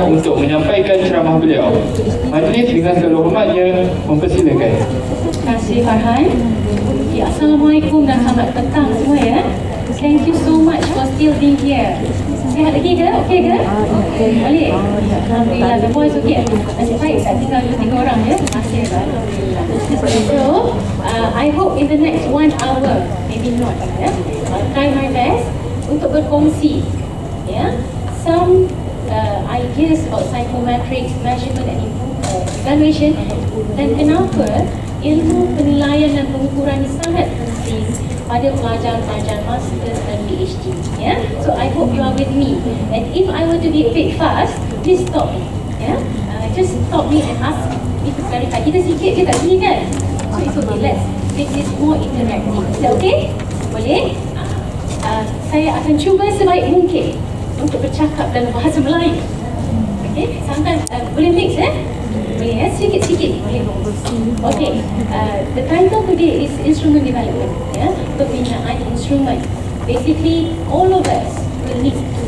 untuk menyampaikan ceramah beliau. Majlis dengan segala hormatnya mempersilakan. Terima kasih Farhan. Ya, Assalamualaikum dan selamat petang semua ya. Thank you so much for still being here. Sihat lagi ke? Okey ke? Boleh? Alhamdulillah, the voice okey. Nasib baik tak tinggal 2-3 orang ya. Terima kasih. Alhamdulillah. So, I hope in the next 1 hour, maybe not ya, I'll try my best untuk berkongsi ya, some ideas about psychometrics, measurement and evaluation, dan kenapa ilmu penilaian dan pengukuran ini sangat penting pada pelajar-pelajar masters dan PhD. Yeah? So I hope you are with me. And if I were to be a bit fast, please stop me. Yeah? Just stop me and ask me to clarify. Kita sikit je kat sini kan? So it's okay. Let's make this more interactive. Is that okay? Boleh? Saya akan cuba sebaik mungkin untuk bercakap dalam bahasa Melayu. Okay? Sometimes boleh mix boleh ya, sikit-sikit boleh. Okay, the title today is instrument development, ya, pembinaan instrumen. Basically, all of us will need to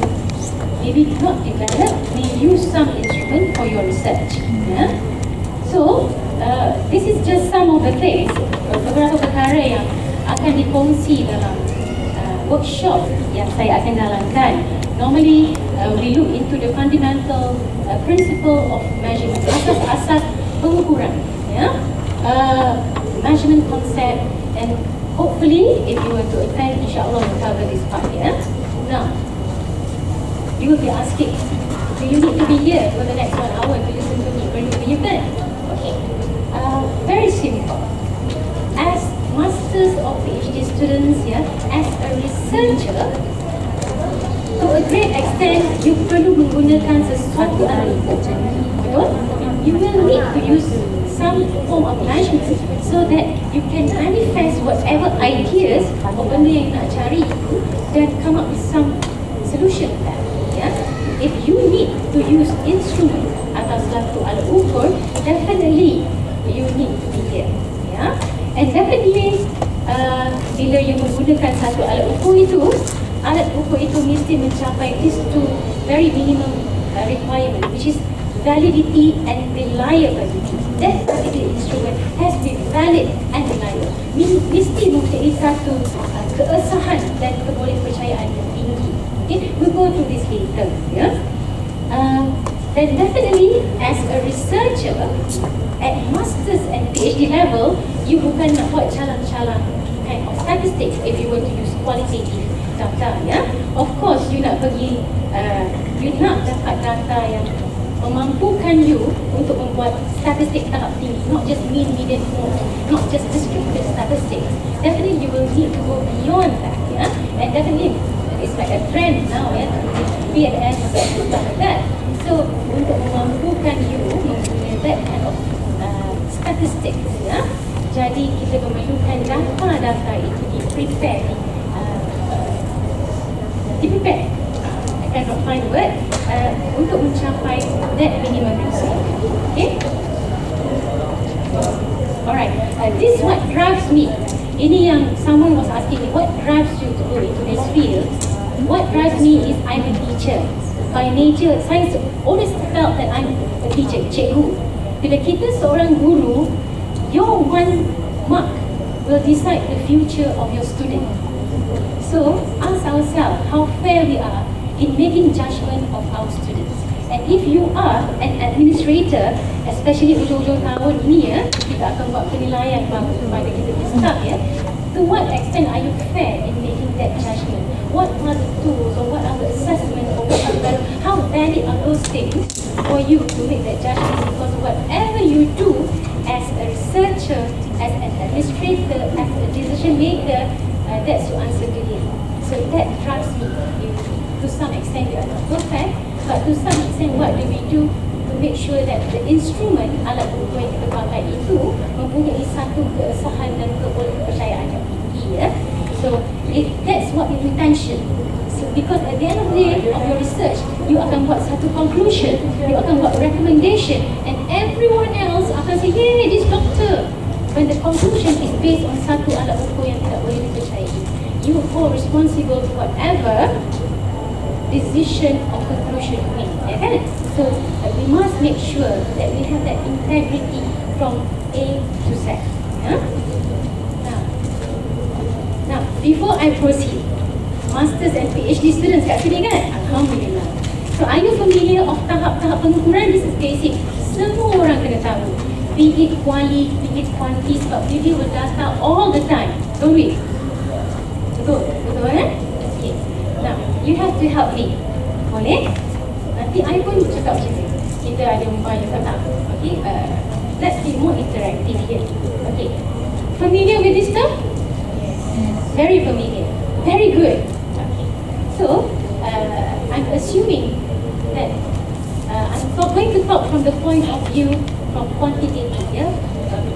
maybe not develop, we use some instrument for your research. Ya. So, this is just some of the things, beberapa perkara yang akan dikongsi dalam workshop yang saya akan jalankan. Normally, we look into the fundamental principle of measurement, asas-asas pengukuran, ya, measurement concept, and hopefully, if you were to attend, insyaAllah we'll cover this part, ya. Now, you will be asking, do you need to be here for the next 1 hour to listen to me bring the event? Okay, very simple. As masters or PhD students, ya, as a researcher, to a great extent, you perlu menggunakan sesuatu alat ukur. Betul? You will need to use some form of measurement so that you can manifest whatever ideas or benda yang nak cari itu dan come up with some solution to that. Yeah? If you need to use instrument atau satu alat ukur, definitely you need to be here. Yeah? And definitely, bila you menggunakan satu alat ukur itu, alat ukur itu mesti mencapai these two very minimum requirement, which is validity and reliability. That particular instrument has to be valid and reliable. Mesti mempunyai satu keesahan dan kepercayaan yang tinggi. Okay, we'll go through this later. Yeah. Then definitely, as a researcher at masters and PhD level, you bukan nak buat calang-calang kind of statistics if you were to use qualitative data, ya. Of course, you nak pergi, you nak dapat data yang memampukan you untuk membuat statistik tahap tinggi, not just mean, median, not just distributed statistics. Definitely, you will need to go beyond that, ya. And definitely, it's like a trend now, ya, PNS, stuff like that. So, untuk memampukan you menggunakan that kind of statistics, ya. Jadi, kita memerlukan data-data itu di-prepare, I cannot find the word, untuk mencapai that minimum result. Okay? Alright, this what drives me. Ini yang someone was asking me, what drives you to go into this field? What drives me is I'm a teacher. By nature, saya always felt that I'm a teacher, cikgu. Bila kita seorang guru, your one mark will decide the future of your student. So, ask ourselves how fair we are in making judgment of our students. And if you are an administrator, especially ujung-ujung tahun ini, ya, kita akan buat penilaian pada kita start, ya. To what extent are you fair in making that judgment? What are the tools or what are the assessments or what are the, how valid are those things for you to make that judgment? Because whatever you do as a researcher, as an administrator, as a decision maker, that's your answer to him. So that drives me. To some extent, we are not perfect, but to some extent, what do we do to make sure that the instrument, alat ukur yang kita pakai itu mempunyai satu keesahan dan kepercayaan yang tinggi, ya. So, if that's what your intention. So, because at the end of the day of your research, you akan buat satu conclusion, you akan buat recommendation, and everyone else akan say, yay, this doctor. When the conclusion is based on satu alat ukur yang tidak boleh dipercayai, you are responsible for whatever decision or conclusion to make, ya kan? So we must make sure that we have that integrity from A to Z. Ya? Now, before I proceed, Masters and PhD students kat sini kan? Alhamdulillah. So are you familiar of tahap-tahap pengukuran? This is basic. Semua orang kena tahu. Be it quali, be it quanti, sebab we deal with data all the time. Don't we? Betul? Betul kan? Okay. Now, you have to help me. Boleh? Nanti I pun cakap macam ni. Kita ada banyak kata. Okay? Let's be more interactive here. Okay. Familiar with this term? Very familiar. Very good. Okay. So, I'm assuming that I'm going to talk from the point of view from quantitative, yeah?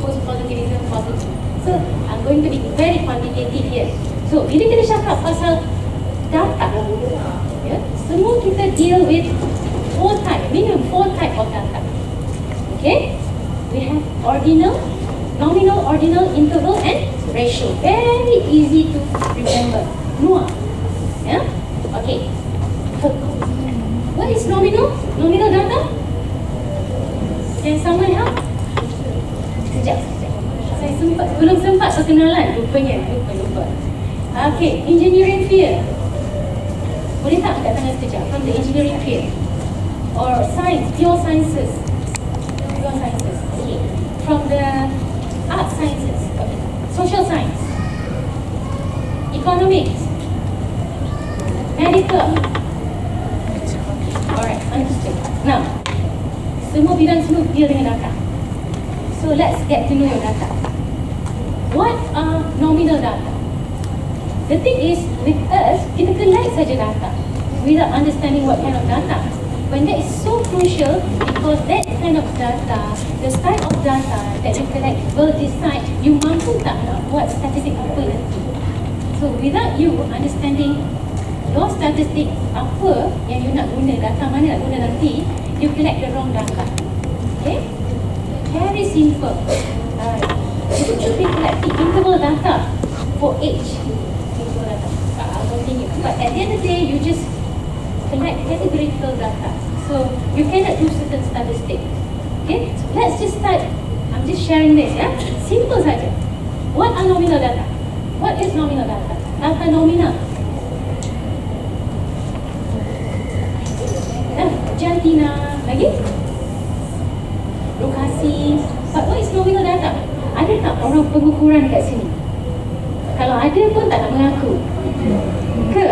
Post-positivism, positive. So, I'm going to be very quantitative here. So, bila kita cakap pasal data, yeah? Semua kita deal with minimum four type of data. Okay? We have ordinal, nominal, ordinal, interval, and ratio. Very easy to remember. NOA. Yeah? Okay. What is nominal? Nominal data? Can someone help? Sekejap. Saya belum sempat pengenalan. Lupa. Okay. Engineering field. Boleh tak angkat tangan sekejap? From the engineering field. Or science, pure sciences. Okay. From the art sciences. Okay. Social science. Economics. Medical. Alright, understood. Now, semua bidang semua deal dengan data. So let's get to know your data. What are nominal data? The thing is, with us, kita collect saja data without understanding what kind of data. When that is so crucial, because that kind of data, the style of data that you collect will decide you mampu tak nak buat statistik apa nanti. So without you understanding your statistik apa yang you nak guna, data mana nak guna nanti, you collect the wrong data. Okay? Very simple. You should be collecting interval data for age. Interval data. Continue. But at the end of the day, you just collect categorical data. So you cannot do certain statistics. Okay? So let's just start. I'm just sharing this, yeah? Simple saja. What are nominal data? What is nominal data? Data nominal. Jantina, lagi? Lokasi. But what is nominal data? Ada tak orang pengukuran kat sini? Kalau ada pun tak nak mengaku. Ke?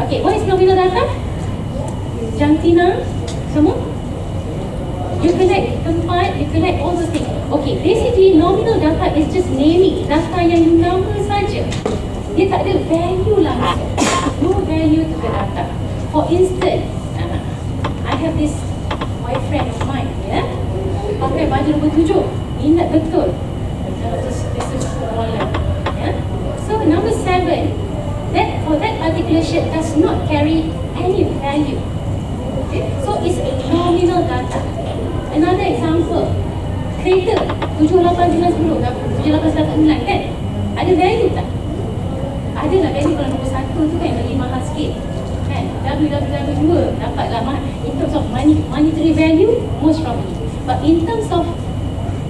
Okay, what is nominal data? Jantina, semua? You collect tempat, you collect all those things. Okay, basically nominal data is just naming. Data yang nama saja. Dia tak ada value langsung. No value to the data. For instance, I have this boyfriend of mine, yeah? Pakai baju nombor 7. Ingat betul. This is wallet, yeah? So number 7, for that particular shirt does not carry any value. Okay? So it's nominal data. Another example, kereta 7890, 7899 kan? Ada value tak? Ada lah value kalau nombor 1 tu kan lagi mahal sikit. WWW2 dapatlah in terms of monetary value, most probably. But in terms of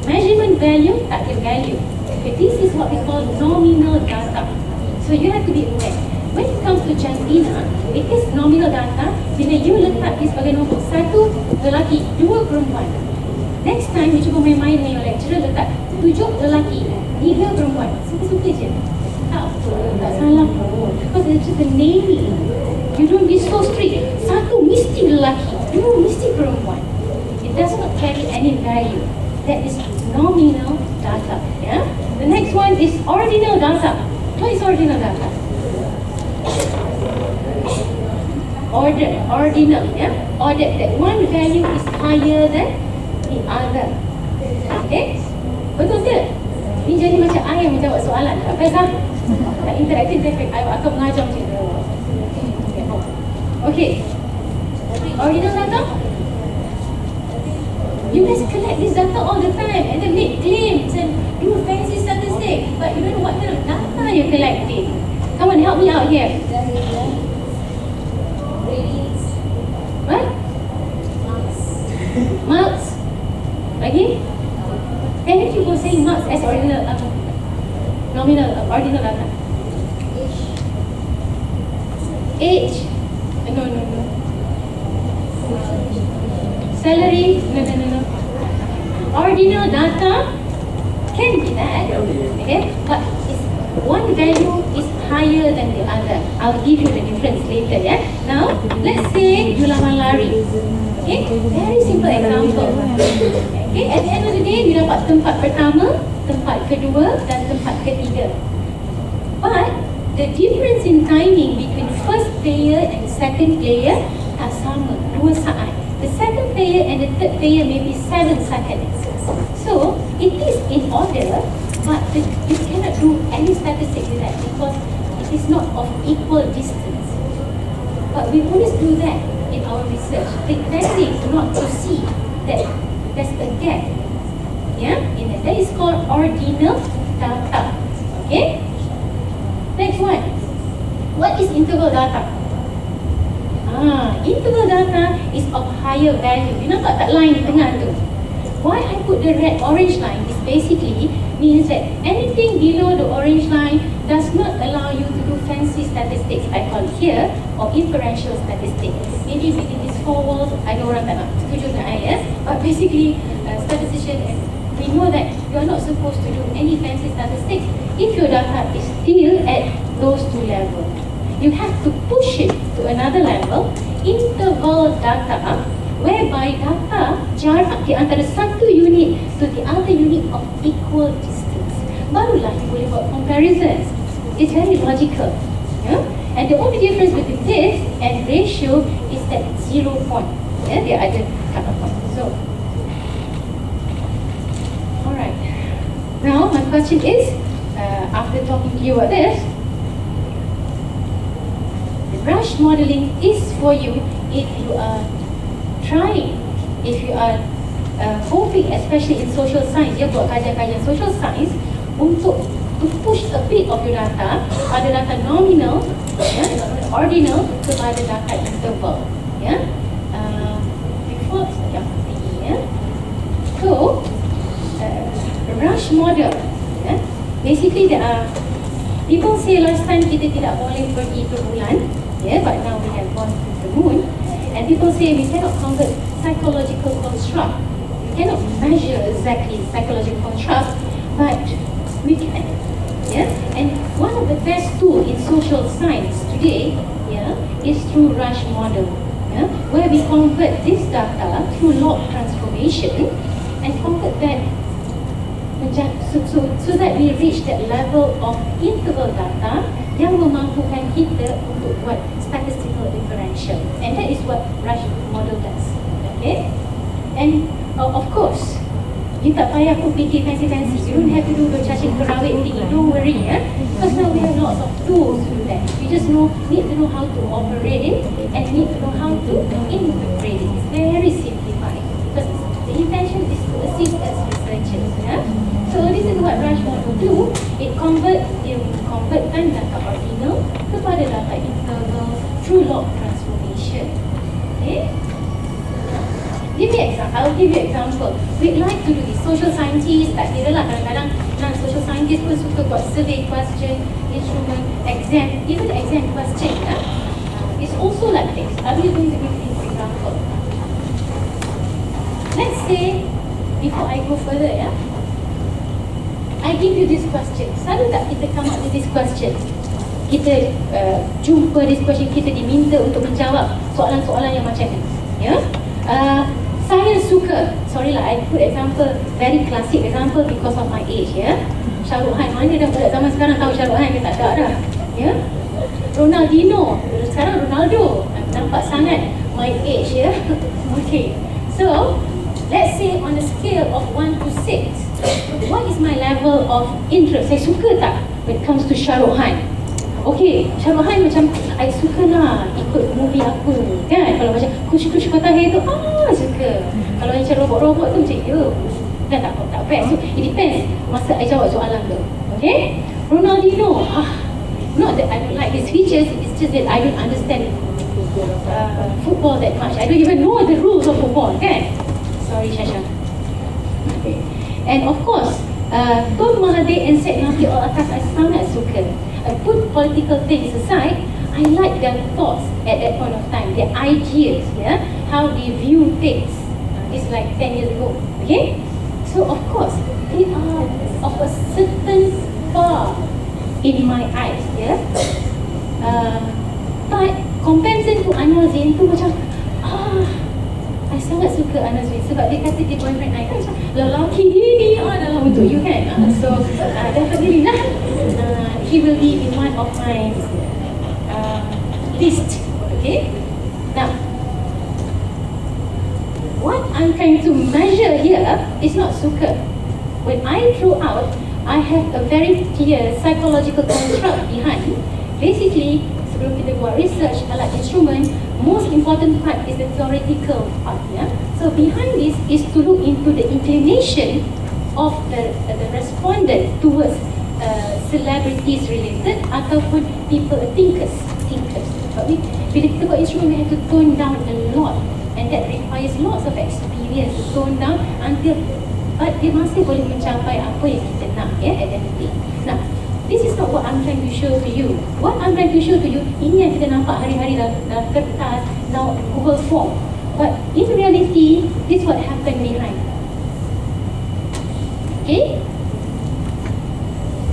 measurement value, tak ada value. Okay, this is what we call nominal data. So you have to be aware. When it comes to jantina, it is nominal data. Bila you letak dia sebagai nombor 1 lelaki, 2 perempuan. Next time you cuba main-main dengan your lecturer, letak 7 lelaki, 3 perempuan. Suka-suka je. Tak apa, tak salah pun. Because it's just a naming. You don't be so strict. 1 mesti lelaki, 2 mesti perempuan. It does not carry any value. That is nominal data. Yeah. The next one is ordinal data. What is ordinal data? Ordinal. Yeah. Ordered. That one value is higher than the other. Okay. Betul ke? Ini jadi macam I yang menjawab soalan. Tak payah. Tak interaktif. I akan mengajar macam tu. Okay. Ordinal data? You guys collect this data all the time and then make claims and do fancy statistics, but you don't know what kind of data you're collecting. Come on, help me out here. What? Marks. Lagi? Thank you for saying marks as ordinal, nominal, ordinal data. Age. No. Salary. No. Ordinal data can be that, okay? But it's, one value is higher than the other. I'll give you the difference later, yeah? Now, let's say you lawan lari. Okay? Very simple example. Okay? At the end of the day, you dapat tempat pertama, tempat kedua dan tempat ketiga. But the difference in timing between first player and second player tak sama, 2 saat. The second player and the third player may be 7 seconds. So, it is in order, but you cannot do any statistics with that because it is not of equal distance. But we always do that in our research. The tendency is not to see that there's a gap. Yeah? That is called ordinal data. Okay? Next one. What is interval data? Interval data is of higher value. You nampak tak line di tengah tu? Why I put the red orange line is basically means that anything below the orange line does not allow you to do fancy statistics, I call it here, or inferential statistics. Maybe within these 4 walls, I know orang tak nak setuju dengan I, yes? But basically, statistician, we know that you are not supposed to do any fancy statistics if your data is still at those 2 levels. You have to push it to another level, interval data, whereby data jarak di antara satu unit to the other unit of equal distance. Barulah you boleh buat comparisons. It's very logical. Yeah? And the only difference between this and ratio is that 0 point. Yeah? Dia ada cut-off point. So, alright. Now my question is, after talking to you about this, the rasch modeling is for you if you are trying, if you are hoping, especially in social science, you buat kajian-kajian social science untuk to push a bit of your data, ada data nominal, ordinal kepada data interval. Yeah? Before yang tinggi, yeah? So, rasch model, yeah? Basically there are, people say last time kita tidak boleh pergi ke bulan, yeah, but now we have gone to the moon. And people say we cannot convert psychological construct. We cannot measure exactly psychological construct, but we can. Yeah? And one of the best tools in social science today, yeah, is through rasch model, yeah, where we convert this data through log transformation and convert that so that we reach that level of interval data yang memampukan kita untuk buat statistical differential, and that is what rasch model does. Okay, and of course, you tak payah pun fikir fancy. You don't have to do the cacing kerawit tinggi. Don't worry, because now we have lots of tools to do that. You just need to know how to operate it and need to know how to integrate it. It's very simplified because the intention is to assist as researchers. So this is what rasch model do. It convertkan data ordinal kepada data interval through log transformation. Okay? I'll give you example. We'd like to do this. Social scientists, tak kira lah, kadang-kadang social scientists pun suka buat survey question, instrument, exam, even exam question. It's also like this. I'm going to give you this example. Let's say, before I go further, I give you this question. Selalu tak kita come up with this question? Kita jumpa this question, kita diminta untuk menjawab soalan-soalan yang macam ni. Saya suka, sorry lah, I put example, very classic example because of my age. Shah Rukh Khan, mana dah budak zaman sekarang tahu Shah Rukh Khan ke tak ada dah. Ronaldinho, sekarang Ronaldo, nampak sangat my age. Okay, so let's say on a scale of 1 to 6, what is my level of interest? Saya suka tak when it comes to Shah Rukh Khan? Okay, Shah Rukh Khan macam I suka lah ikut movie apa kan. Kalau macam kush-kush kota hai tu, suka. Kalau macam robot-robot tu macam dah tak best. So it depends masa I jawab soalan tu. Okay, Ronaldinho, not that I don't like his features, it's just that I don't understand football that much. I don't even know the rules of football, kan? Sorry, Shasha. Okay. And of course, Tun Mahathir and Syed Naqi Atas I sangat suka. I put political things aside. I like their thoughts at that point of time, their ideas, yeah, how they view things. It's like 10 years ago, okay? So of course, they are of a certain bar in my eyes, yeah. But comparison to Anwar Zain tu macam, I sangat suka Anwar Zain sebab dia kata dia boyfriend I kan macam lelaki ini adalah untuk you kan. So definitely lah, he will be in one of my list, okay? Now, what I'm trying to measure here is not suka. When I throw out, I have a very clear psychological construct behind. Basically, sebelum kita buat research alat instrument, most important part is the theoretical part. Yeah? So behind this is to look into the inclination of the respondent towards celebrities related ataupun people, thinkers. But bila kita buat instrument, we have to tone down a lot, and that requires lots of experience to tone down until dia masih boleh mencapai apa yang kita nak, ya, at the end of the day. Now, this is not what I'm trying to show to you. What I'm trying to show to you, ini yang kita nampak hari-hari dalam kertas, now Google Form. But in reality, this is what happened behind. Okay?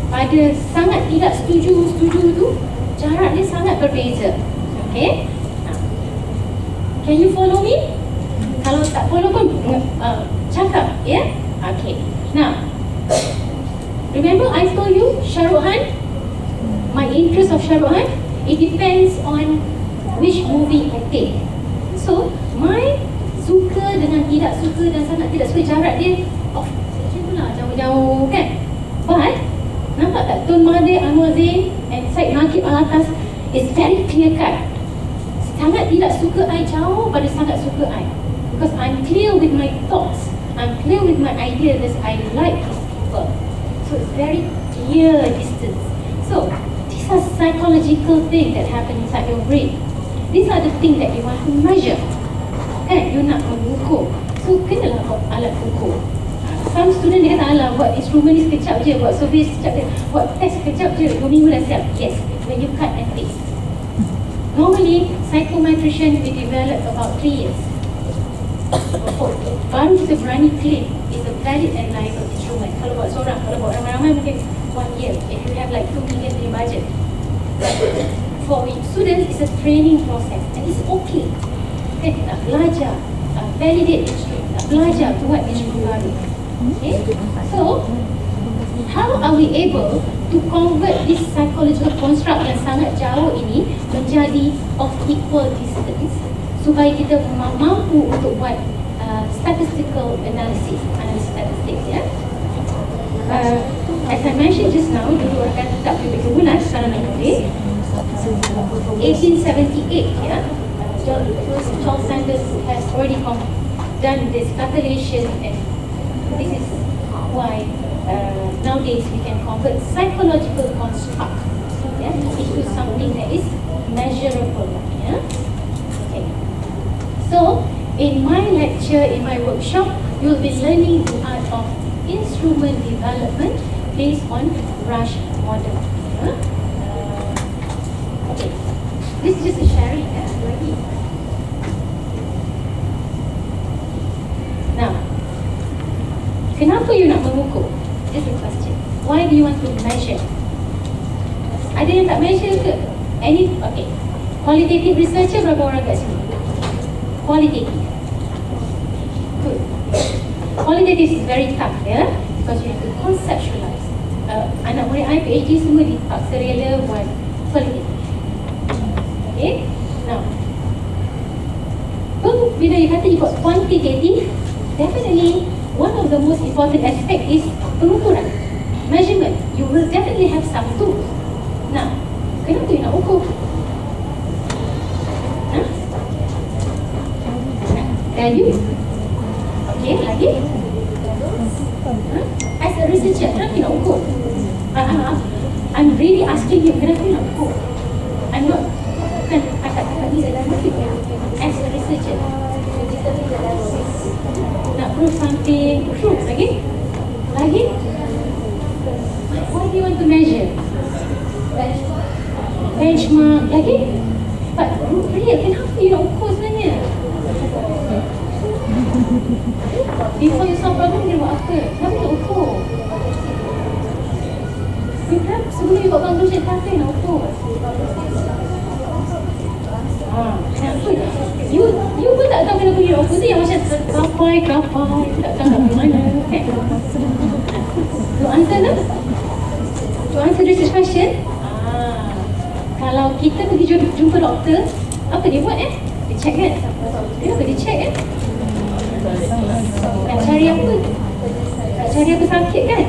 Pada sangat tidak setuju tu, jarak dia sangat berbeza. Okay? Can you follow me? Kalau tak follow pun cakap, ya? Yeah? Okay. Now, remember I told you Shah Rukh Khan, my interest of Shah Rukh Khan, it depends on which movie I take. So, my suka dengan tidak suka dan sangat tidak suka jarak dia macam tu lah, jauh-jauh kan. But nampak tak Tun Mahathir, Anwar Zain and Syed Naqi Atas is very clear cut. Sangat tidak suka I jauh pada sangat suka I, because I'm clear with my thoughts, I'm clear with my ideas that I like these people. So it's very clear distance. So these are psychological things that happen inside your brain. These are the things that you want to measure. Kan, you nak mengukur. So kenalah buat alat ukur. Some student dia kata, alah buat instrument ni sekejap je, buat survey sekejap je, buat test sekejap je, 2 minggu dah siap. Yes, when you cut and paste. Normally, psychometrician we develop about 3 years. Baru kita berani claim is a valid and reliable instrument. Kalau buat seorang, kalau buat ramai-ramai mungkin 1 year. If you have like 2 million in budget. For students, it's a training process and it's okay. Kita nak belajar, validate instrument, nak belajar buat instrument baru. Okay? So, how are we able to convert this psychological construct yang sangat jauh ini menjadi of equal distance supaya kita mampu untuk buat statistical analysis statistics, ya. As I mentioned just now, dulu akan tetap lebih bulan sekarang nak boleh 1878, ya. Charles Sanders has already done this calculation, and this is why nowadays we can convert psychological construct, yeah, into something that is measurable, yeah. Okay. So in my lecture, in my workshop, you will be learning the art of instrument development based on rasch model, yeah? Okay, this is just a sharing, yeah. Now, kenapa you nak mengukur? Just a question. Why do you want to measure? Ada yang tak measure ke? Okay. Qualitative researcher berapa orang kat sini? Qualitative. Good. Qualitative is very tough, yeah? Because you have to conceptualize. Anak murid I PhD semua dipaksa rela buat qualitative. Okay? Now, bila you kata you got quantitative, definitely one of the most important aspect is pengukuran, measurement. You will definitely have some tools. Now, kenapa you nak ukur? Value. Okay, lagi. As a researcher, kenapa you nak ukur? I'm really asking you, kenapa you nak ukur? I'm not, bukan akak-akak ni dalam masjid. benchmark lagi. But real, kenapa you nak ukur sebenarnya? Before you solve problem, dia buat apa? Kenapa nak ukur? Sebelum you buat conclusion, kenapa you nak ukur? Kenapa? You pun tak tahu kenapa you nak ukur. Tu yang macam kapai, tak tahu nak pergi mana. To answer lah? To answer this question, kalau kita pergi jumpa doktor, apa dia buat Dia check kan? Dia check kan? Nak cari apa? Nak cari apa sakit kan?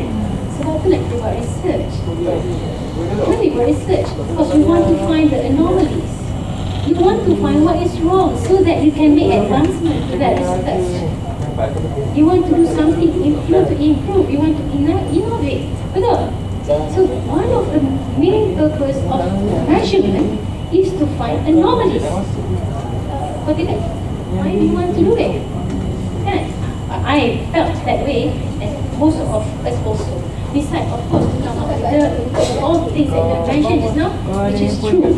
Sebab tu nak kita buat research. Kenapa you buat research? Because you want to find the anomalies. You want to find what is wrong so that you can make advancement to that research. You want to do something, you want to improve, you want to innovate. Betul? So one of the main purpose of measurement is to find anomalies. Kau tidak? Why do you want to do it? Kan? I felt that way, and most of us also. Besides, of course, to come up with all the things that you mentioned just now, which is true.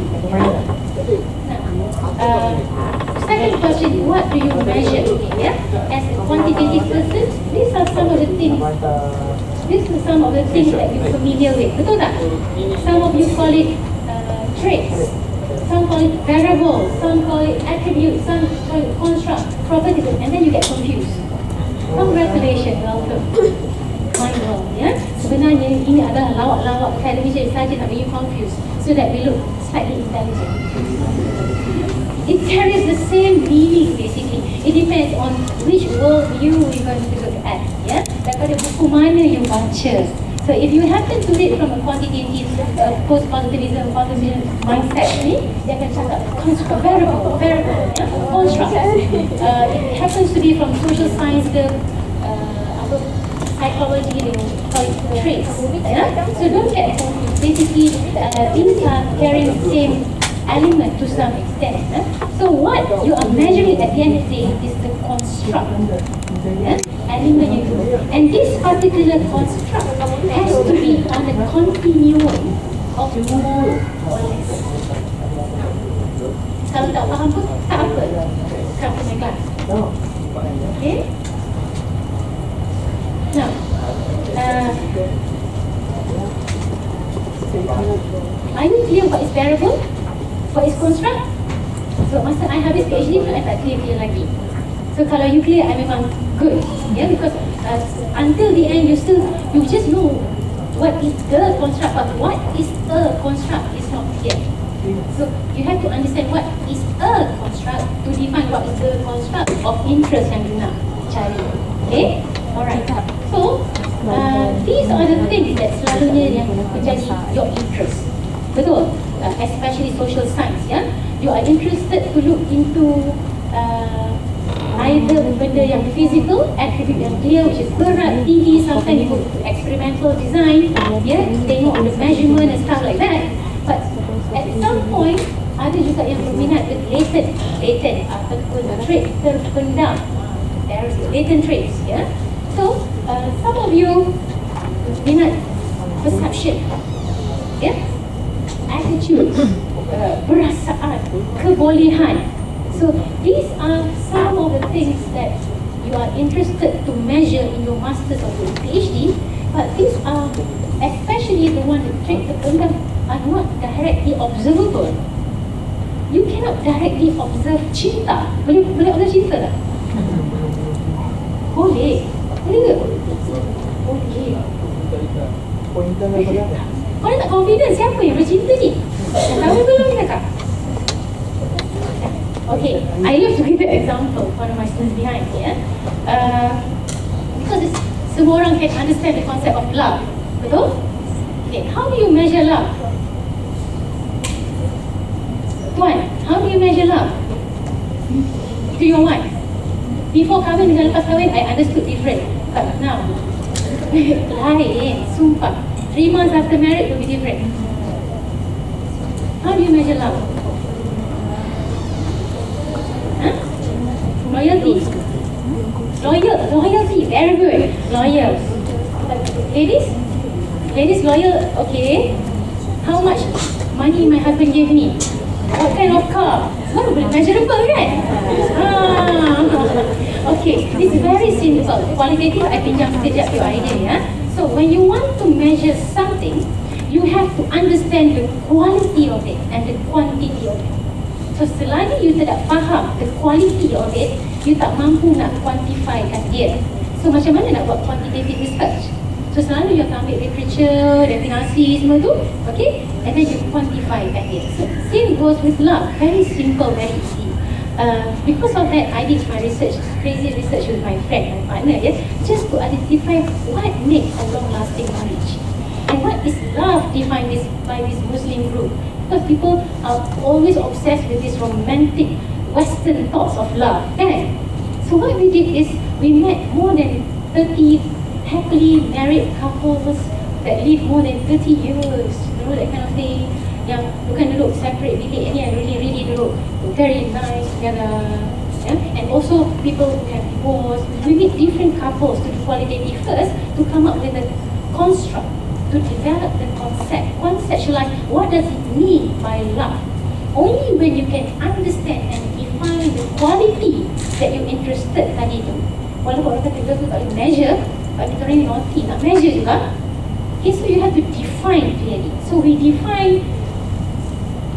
Second question, what do you measure? As a quantitative person, these are some of the things. These are some of the things that you're familiar with. Betul tak? Some of you call it traits. Some call it variables, some call it attributes, some call it construct, properties, and then you get confused. Congratulations, welcome. Mind blown, Sebenarnya ini adalah lawak-lawak television saja nak make you confused, so that we look slightly intelligent. It carries the same meaning basically. It depends on which world view you're going to look at. Daripada buku mana you baca. So if you happen to read from a quantitative, post-positivism, positivism mindset ni, dia akan cakap construct, variable, construct. It happens to be from social science ke psychology, they call it traits. So don't get confused. Basically, things are carrying the same element to some extent. So what you are measuring at the end of the day is the construct. Element you do. And this particular construct has to be on a continuum of more or less. Kalau tak faham pun tak apa. Come to my class. Okay? Now, are you clear what is variable? What is construct? So masa I habis PhD pun I tak clear lagi. So kalau you clear, I memang good. Because until the end you just know what is the construct, but what is a construct is not clear. So you have to understand what is a construct to define what is the construct of interest yang you nak cari. Okay? Alright. So these are the things that selalunya yang menjadi your interest. Betul? Especially social science. You are interested to look into either benda yang physical, attribute yang clear, which is berat, tinggi, sometimes you go to experimental design, tengok the measurement and stuff like that. But at some point, ada juga yang berminat with latent ataupun trait terpendam. There is latent traits. So some of you minat perception, attitude, perasaan, kebolehan. So these are some of the things that you are interested to measure in your master's or your PhD, but these are especially the one that traits terpendam are not directly observable. You cannot directly observe cinta. Boleh observe cinta tak? Boleh. Boleh ke? Boleh. Kau tak confident siapa yang bercinta ni? Tahu belum kakak? Okay, I love to give an example. One of my students behind here, because semua orang can understand the concept of love, betul? Okay, how do you measure love? Tuan, how do you measure love? To your wife. Before kahwin dengan lepas kahwin, I understood different. But now, lain, sumpah. 3 months after marriage will be different. How do you measure love? Loyalty, very good. Loyal. Ladies, loyal, okay. How much money my husband gave me? What kind of car? Well, measurable kan? Okay, it's very simple. Qualitative, I pinjam sekejap your idea ya. So when you want to measure something, you have to understand the quality of it and the quantity of it. So selagi you tidak faham the quality of it, you tak mampu nak quantifykan dia. So macam mana nak buat quantitative research? So selalu you akan ambil literature, definasi semua tu, okay? And then you quantify it. So same goes with love. Very simple, very easy. Because of that, I did my research, crazy research with my friend, my partner, yeah, just to identify what makes a long-lasting marriage and what is love defined by this Muslim group. Because people are always obsessed with this romantic Western thoughts of love, kan? So what we did is we met more than 30 happily married couples that live more than 30 years, you know, that kind of thing. Yang bukan duduk separate bilik, ini yang really duduk very nice together, yeah? And also people who have divorced. We meet different couples to do qualitative first to come up with a construct, to develop the concept, conceptualize what does it mean by love. Only when you can understand and define the quality that you're interested tadi tu. Walaupun orang kata kita tu tak boleh measure, but kita orang ni naughty nak measure juga. Okay, so you have to define clearly. So we define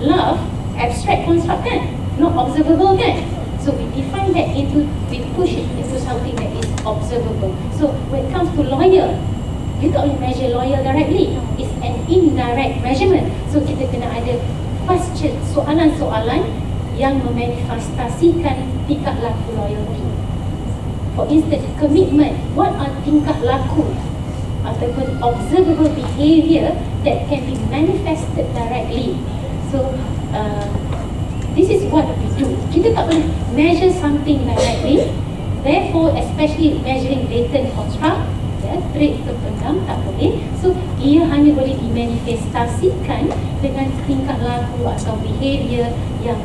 love, abstract construct kan, not observable kan. So we define that we push it into something that is observable. So when it comes to loyal, you tak boleh measure loyal directly. It's an indirect measurement. So kita kena ada question, soalan-soalan yang memanifestasikan tingkah laku loyalty. For instance, commitment. What are tingkah laku ataupun observable behavior that can be manifested directly? So, this is what we do. Kita tak boleh measure something directly. Therefore, especially measuring latent construct, trait terpendam, tak boleh. So, ia hanya boleh dimanifestasikan dengan tingkah laku atau behavior yang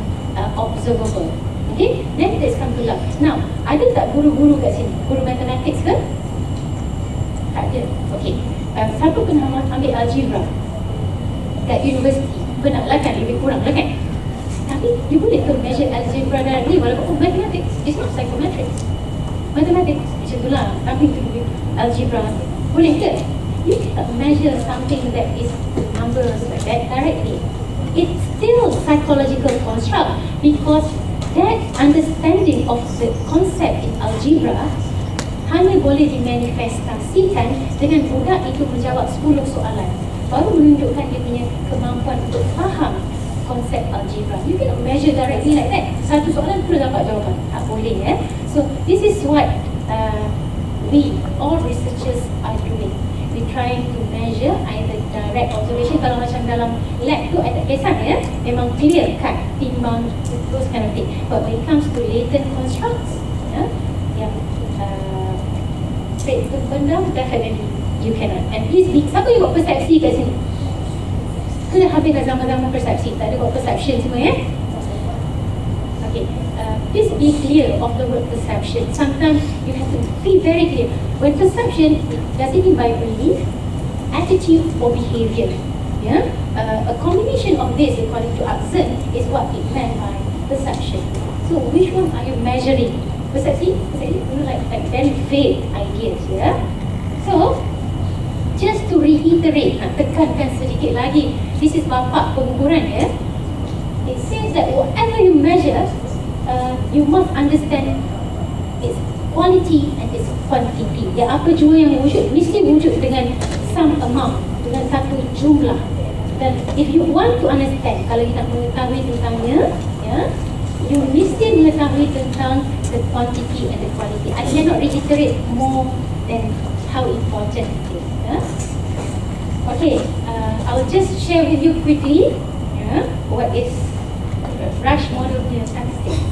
observable. Okay, then let's come to love. Now, ada tak guru-guru kat sini? Guru mathematics ke? Tak ada. Okay, siapa pernah ambil algebra kat universiti? Pernah lah kan, lebih kurang lah kan? Tapi, you boleh ke measure algebra directly walaupun mathematics, it's not psychometrics. Mathematics, macam tu lah, nothing to do with algebra. Boleh ke? You cannot measure something that is numbers like that directly. It's still psychological construct because that understanding of the concept in algebra hanya boleh dimanifestasikan dengan budak itu menjawab 10 soalan. Baru menunjukkan dia punya kemampuan untuk faham konsep algebra. You cannot measure directly like that. Satu soalan terus dapat jawapan. Tak boleh ya. So this is what we all researchers are doing. We trying to measure either direct observation. Kalau macam dalam lab tu, I tak kisah ya, memang clear cut, timbang, those kind of thing. But when it comes to latent constructs, yang trait terpendam, definitely you cannot. And please be, siapa yang buat persepsi kat sini? Kena habiskan zaman-zaman persepsi, tak ada buat perception semua ya. Okay, please be clear of the word perception. Sometimes you have to be very clear. When perception, does it mean by belief, attitude or behavior? Yeah? A combination of this, according to Akzen, is what it meant by perception. So which one are you measuring? Persepsi? Persepsi, you know, like very vague ideas, yeah? So, just to reiterate, nak tekankan sedikit lagi, this is bapak pengukuran ya. It says that whatever you measure, you must understand its quality and its quantity. Ya, apa jua yang wujud, mesti wujud dengan some amount, dengan satu jumlah. Dan if you want to understand, kalau kita nak mengetahui tentangnya, ya, you mesti mengetahui tentang the quantity and the quality. I cannot reiterate more than how important it is. Okay, I'll just share with you quickly what is rasch model punya statistics.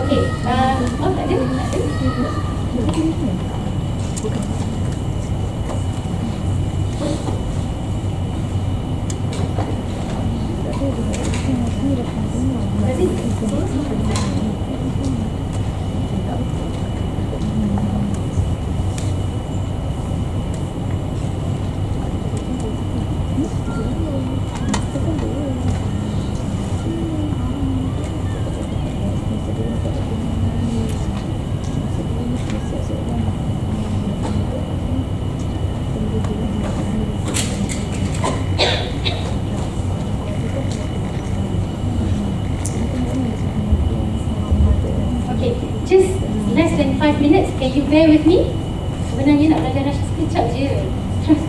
Okay, oh tak ada? minutes. Can you bear with me? Sebenarnya nak belajar rasch sekejap je. Trust.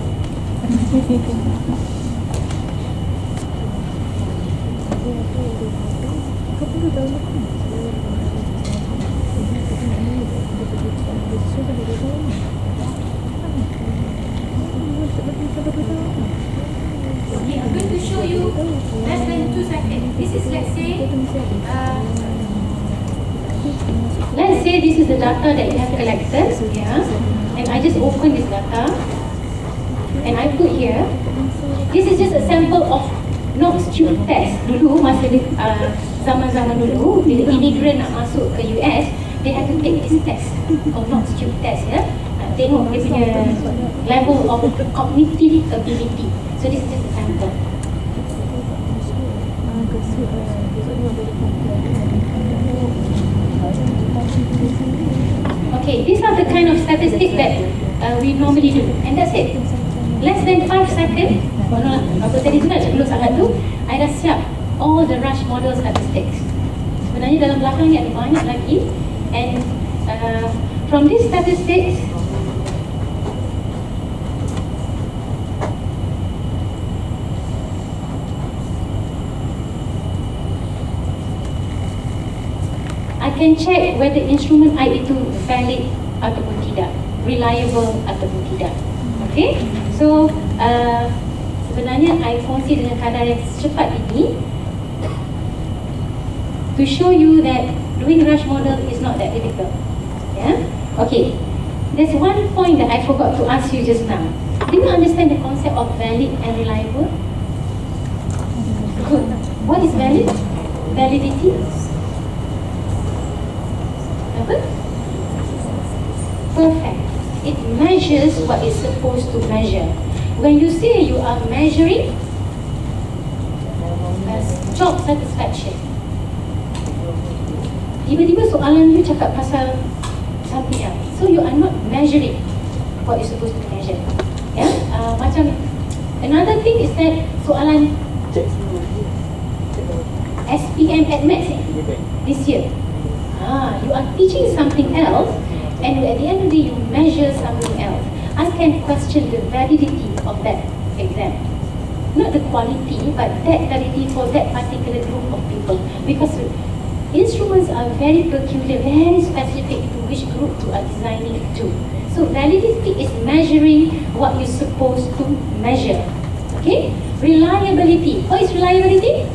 Okay, I'm going to show you less than 2 seconds. This is, let's say this is the data that you have collected, yeah, and I just open this data and I put here. This is just a sample of Knox tube test. Dulu masa zaman-zaman dulu bila immigrant nak masuk ke US, they have to take this test of Knox tube test, ya. Tengok dia punya level of cognitive ability. So this is just a sample. Okay, these are the kind of statistics that we normally do, and that's it. Less than 5 seconds. Apa tadi tu nak sebelum sangat tu, I dah siap all the rasch model statistics. Sebenarnya dalam belakang ni ada banyak lagi, and from these statistics, I can check whether instrument I itu valid ataupun tidak, reliable ataupun tidak. Okay, so sebenarnya I kongsi dengan kadar yang secepat ini to show you that doing rasch model is not that difficult. Yeah. Okay, there's one point that I forgot to ask you just now. Do you understand the concept of valid and reliable? Good. What is valid? Validity? Apa? Perfect. It measures what it's supposed to measure. When you say you are measuring, that's job satisfaction. Tiba-tiba soalan you cakap pasal something else. So you are not measuring what you're supposed to measure. Yeah? Macam another thing is that soalan SPM at Maths this year. You are teaching something else, and at the end of the day you measure something else. I can question the validity of that exam, not the quality, but that validity for that particular group of people, because instruments are very peculiar, very specific to which group you are designing it to. So validity is measuring what you're supposed to measure. Okay? Reliability. What is reliability?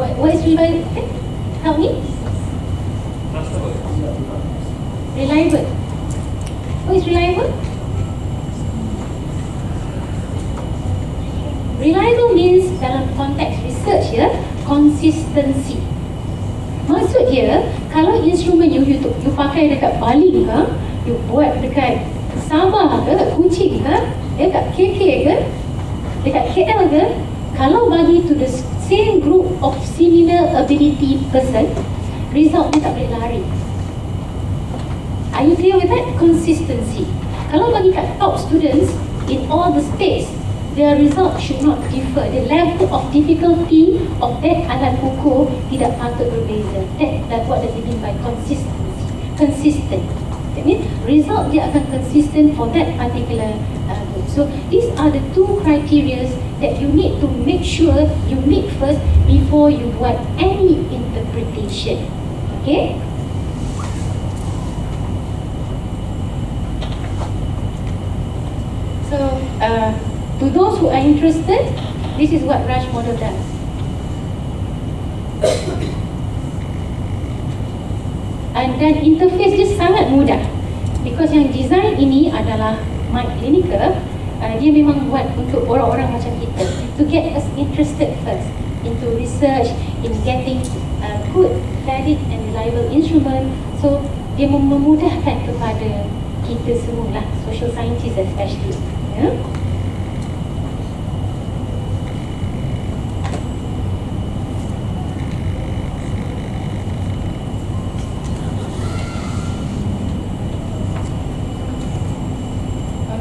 What is reliable? Help me. Reliable. What is reliable? Reliable means dalam konteks research, ya, consistency. Maksud dia, kalau instrumen you pakai dekat Bali ke, you buat dekat Sabah ke, dekat Kuching ke, dekat KK ke, dekat KL ke, kalau bagi to the same group of similar ability person, result dia tak boleh lari. Are you clear with that? Consistency. Kalau bagi kat top students in all the states, their result should not differ. The level of difficulty of that alat ukur tidak patut berbeza. That's what does it mean by consistency. Consistent. That means result dia akan consistent for that particular group. So these are the two criteria that you need to make sure you meet first before you buat any interpretation. Okay? So, to those who are interested, this is what rasch model does. Dan interface dia sangat mudah, because yang design ini adalah Mike Clinical. Dia memang buat untuk orang-orang macam kita, to get us interested first into research, in getting good, valid and reliable instrument. So dia memudahkan kepada kita semua lah, social scientists especially. Yeah?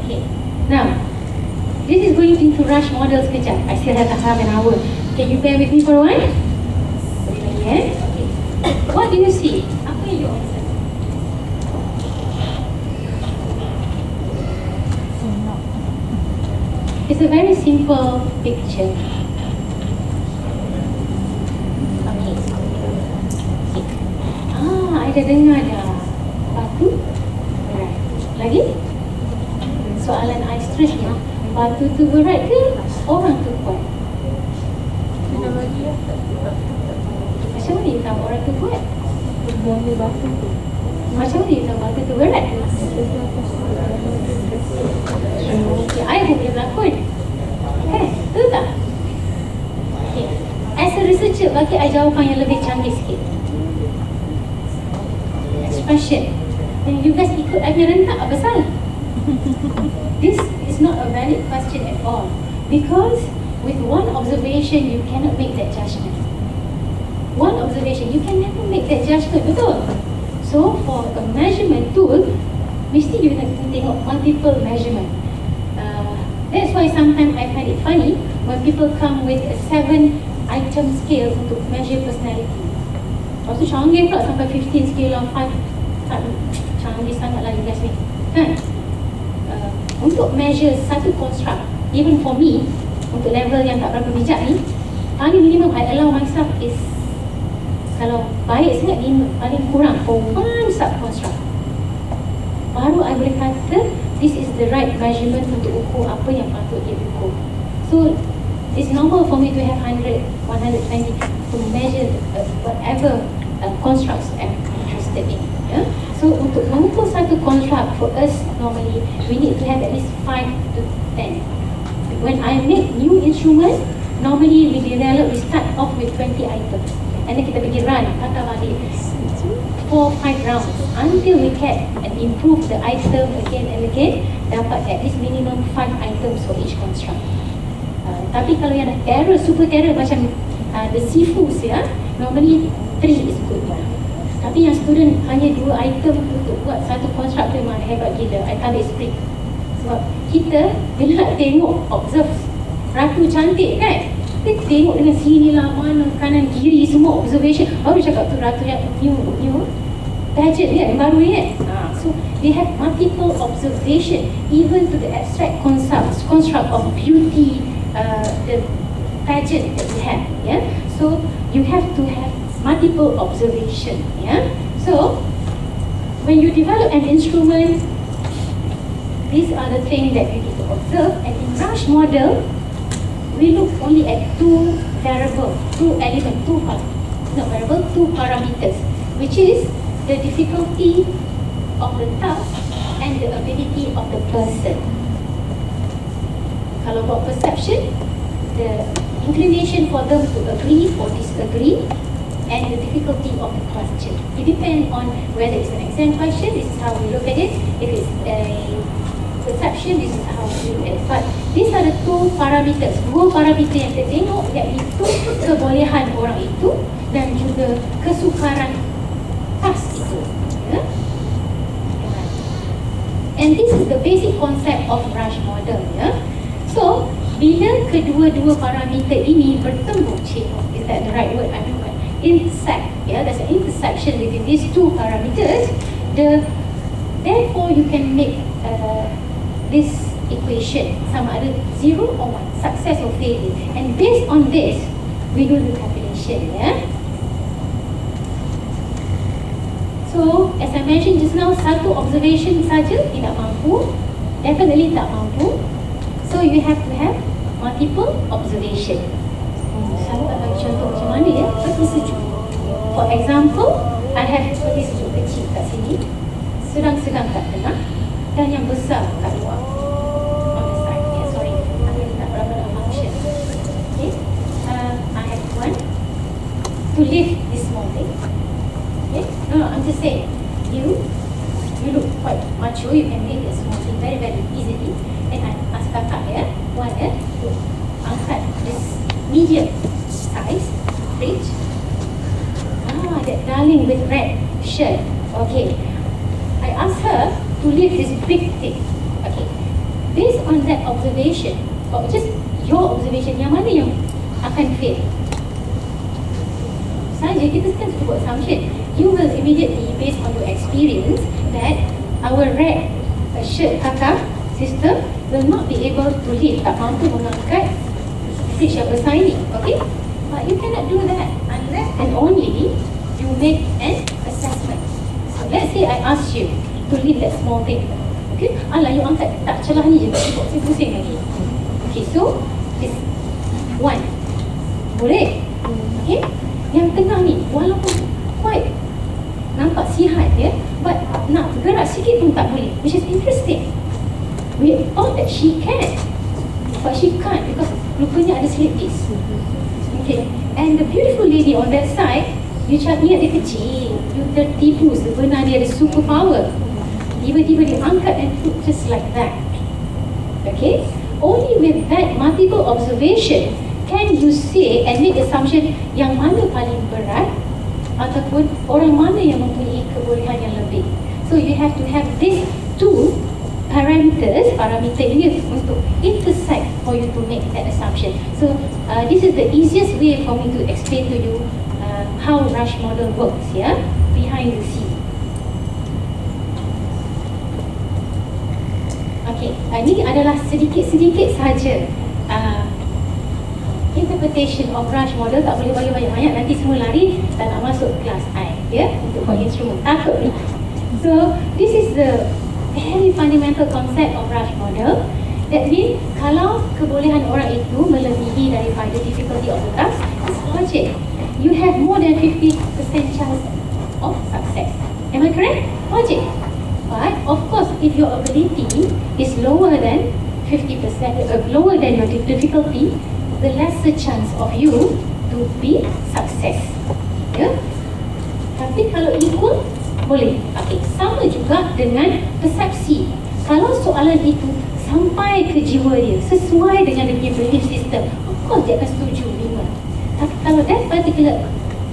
Okay, now this is going into rasch model sekejap. I still have half an hour. Can you bear with me for a while? Okay. What do you see? Apa yang you observe? It's a very simple picture. Okay. I dah dengar dah. Batu berat. Lagi? Soalan I seterusnya, batu tu berat ke orang tu kuat? Macam mana you tahu orang tu kuat? Macam mana you tahu batu tu berat? Okay, I pun boleh berlakon. Okay, betul tak? Okay. As a researcher, bagi I jawapan yang lebih canggih sikit. Expression. And you guys ikut I punya rentak apa salah? This is not a valid question at all. Because with one observation, you cannot make that judgment. One observation, you can never make that judgment, betul? So, for a measurement tool, mesti you nak tengok multiple measurement. That's why sometimes I find it funny when people come with a 7-item scale untuk measure personality. Lepas tu canggih pula sampai 15 scale of 5. Canggih sangat lah you guys ni, kan? Untuk measure satu construct, even for me, untuk level yang tak berapa bijak ni, paling minimum I allow myself is, kalau baik sangat, paling kurang for one sub-construct. Baru I boleh kata this is the right measurement untuk ukur apa yang patut dia ukur. So, it's normal for me to have 100, 120 to measure whatever constructs I'm interested in. Yeah? So, untuk mengukur satu construct, for us normally, we need to have at least 5 to 10. When I make new instrument, normally we start off with 20 items. And then kita pergi run, kata balik 4-5 rounds until we can and improve the item again and again, dapat at least minimum 5 items for each construct. Tapi kalau yang terror, super terror macam the Sifus ya, normally 3 is good lah. Tapi yang student hanya 2 item untuk buat satu construct tu memang hebat gila. I tak boleh split. Sebab kita bila nak tengok, observe ratu cantik kan, kita tengok dengan sini lah, mana, kanan, kiri, semua observation, baru cakap tu ratu yang new pageant kan, yang baru ni kan. So they have multiple observation even to the abstract construct of beauty, the pageant that we have. Yeah? So you have to have multiple observation. Yeah? So when you develop an instrument, these are the things that you need to observe. And in rasch model, we look only at 2 variables, 2 elements, 2 parameters, which is the difficulty of the task and the ability of the person. Kalau buat perception, the inclination for them to agree or disagree, and the difficulty of the question. It depends on whether it's an exam question, this is how we look at it. If it's a perception, this is how we look at it. But these are the 2 parameters, 2 parameter yang kita tengok, iaitu kebolehan orang itu dan juga kesukaran task itu. Yeah? And this is the basic concept of rasch model. Yeah? So, bila kedua-dua parameter ini bertemu, is that the right word? I mean, intersect. Yeah, there's an intersection between these 2 parameters. Therefore, you can make this equation sama ada 0 or 1, success or failure. And based on this, we do the calculation. Yeah. So, as I mentioned just now, satu observation saja tidak mampu, definitely tak mampu. So, you have to have multiple observation. Saya tak bagi contoh macam mana ya, peti sejuk. For example, I have peti sejuk kecil kat sini, sedang-sedang kat tengah, dan yang besar kat luar. On the side, yeah, sorry, I tak berapa nak function. Okay, I have one to lift this small thing. Okay, no, I'm just saying, you look quite mature, you can lift a small thing very, very easily. And I ask kakak ya, one ya, to angkat this medium size fridge. That darling with red shirt. Okay, I asked her to lift this big thing. Okay, based on that observation, or just your observation, yang mana yang akan fail? saja, kita kan sudah buat assumption. You will immediately, based on your experience, that our red shirt kakak system will not be able to lift, tak mampu mengangkat fridge yang besar ini. Okay? But you cannot do that unless and only you make an assessment. So let's say I ask you to lift that small thing. Okay? Alah, you angkat tak celah ni je, kok saya pusing lagi. Okay, so this one. Boleh? Okay? Yang tengah ni, walaupun quite nampak sihat ya, but nak gerak sikit pun tak boleh, which is interesting. We thought that she can, but she can't because rupanya ada slip disc. Okay, and the beautiful lady on that side, you lihat dia kecil, you tertipu sebenarnya dia ada superpower. Tiba-tiba dia angkat and put just like that. Okay, only with that multiple observation can you say and make assumption yang mana paling berat ataupun orang mana yang mempunyai kebolehan yang lebih. So you have to have these two parameter ini untuk intersect for you to make that assumption. So this is the easiest way for me to explain to you how rasch model works, yeah, behind the scene. Okay, ini adalah sedikit-sedikit saja interpretation of rasch model. Tak boleh banyak-banyak, nanti semua lari tak nak masuk kelas I, ya, untuk buat instrumen, takut ni. So this is the very fundamental concept of rasch model. That means kalau kebolehan orang itu melebihi daripada difficulty of the task, it's logic. You have more than 50% chance of success. Am I correct? Logic. But of course, if your ability is lower than 50%, lower than your difficulty, the lesser chance of you to be success. Ya? Tapi kalau equal, boleh. Okay. Sama juga dengan persepsi. Kalau soalan itu sampai ke jiwa dia, sesuai dengan dia punya belief system, of course dia akan setuju 5. Tapi kalau that particular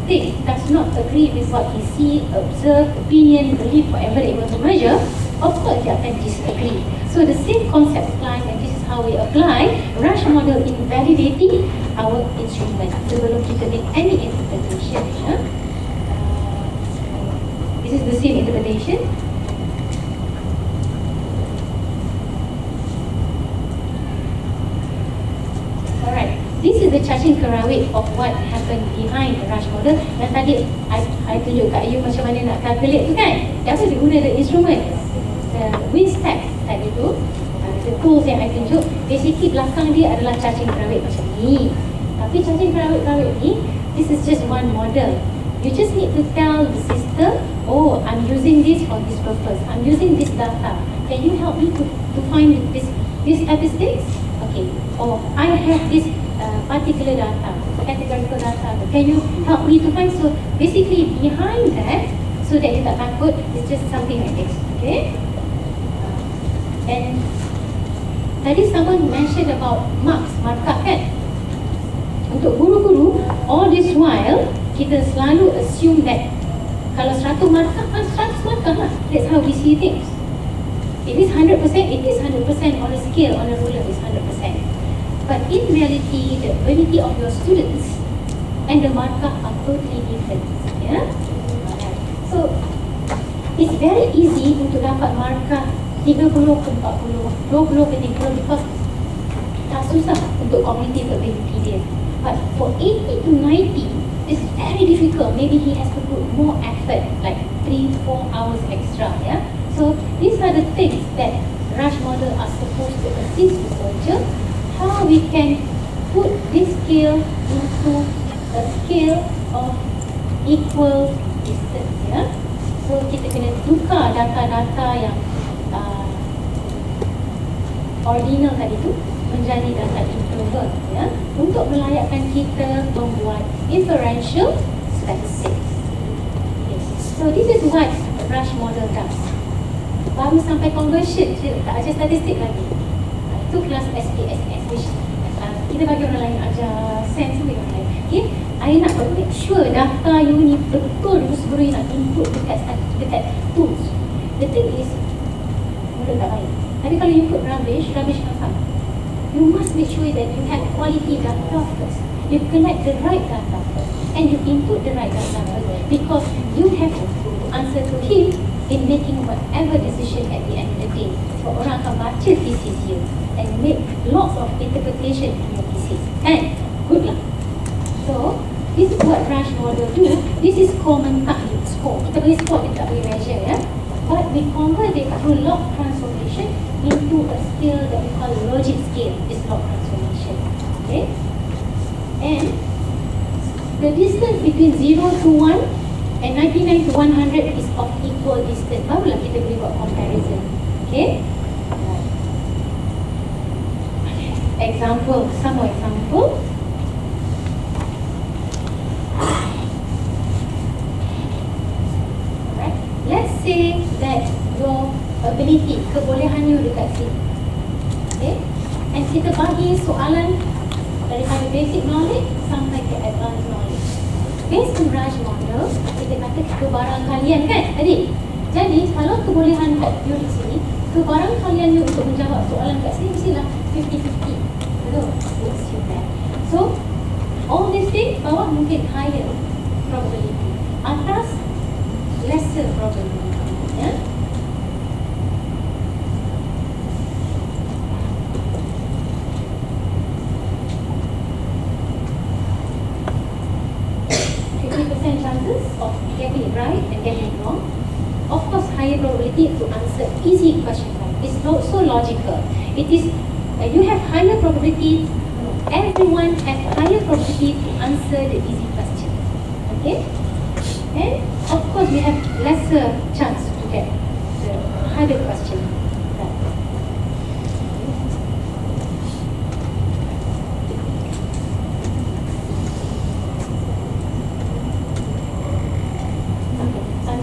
thing does not agree with what he see, observe, opinion, belief, whatever they want to measure, of course dia akan disagree. So the same concept applies, and this is how we apply rasch model in validating our instrument sebelum kita make any interpretation. This is the same interpretation. Alright, this is the cacing kerawit of what happened behind the rasch model. Yang tadi I tunjuk kat you macam mana nak calculate tu kan. Apa dia guna the instrument, the wind step tadi tu, the tools yang I tunjuk. Basically belakang dia adalah cacing kerawit macam ni. Tapi cacing kerawit ni, this is just one model. You just need to tell the system, oh, I'm using this for this purpose. I'm using this data. Can you help me to find this statistics? Okay. Or I have this particular data, categorical data. Can you help me to find? So basically behind that, so that you tak takut, it's just something like this. Okay. And tadi someone mentioned about marks, markah kan? Untuk guru-guru, all this while kita selalu assume that kalau 100 markah, 100 markah lah. That's how we see things. If it's 100%, it is 100% on a scale, on a ruler is 100%. But in reality, the ability of your students and the markah are totally different. Yeah? So, it's very easy untuk dapat markah 30 ke 40, 20 ke 30 because tak susah untuk cognitive ability dia. But for 80 to 90, it's very difficult. Maybe he has to put more effort, like 3-4 hours extra. Yeah. So these are the things that rasch model are supposed to assist researcher. How we can put this scale into a scale of equal distance. Yeah. So kita kena tukar data-data yang ordinal tadi tu menjadi data introvert, ya, untuk melayakkan kita membuat inferential statistics. Okay. So this is what rasch model does. Baru sampai conversion je, tak ajar statistik lagi. Itu kelas SPSS, which kita bagi orang lain ajar sense bagi orang lain. Okay, I nak make sure data you ni betul sebelum you nak input dekat tools. The thing is, mulut tak baik. Tapi kalau you put rubbish kan sama. You must make sure that you have quality data first. you collect the right data first, and you input the right data first, because you have to answer to him in making whatever decision at the end of the day. So orang akan baca thesis you and make lots of interpretation in your thesis. And good luck. So this is what rasch model do. This is common tak score. Kita boleh score, kita tak boleh measure, ya. But we convert it through log transformation into a scale that we call logic scale. Is log transformation. Okay. And the distance between 0 to 1 and 99 to 100 is of equal distance. Barulah kita boleh buat comparison. Okay. Example, some more example. Alright. Let's say that your ability, kebolehan you dekat sini. Okay. And kita bagi soalan daripada basic knowledge sampai ke advanced knowledge. Based on rasch model, kita kata kebarangkalian kan tadi. Jadi kalau kebolehan you di sini, kebarangkalian you untuk menjawab soalan kat sini mestilah 50-50. Betul? So, all these things bawah mungkin higher probability, atas lesser probability. Ya? Chances of getting it right and getting it wrong. Of course, higher probability to answer easy question right. It's so logical. It is you have higher probability. Everyone has higher probability to answer the easy question. Okay, and of course we have lesser chance to get the harder question right.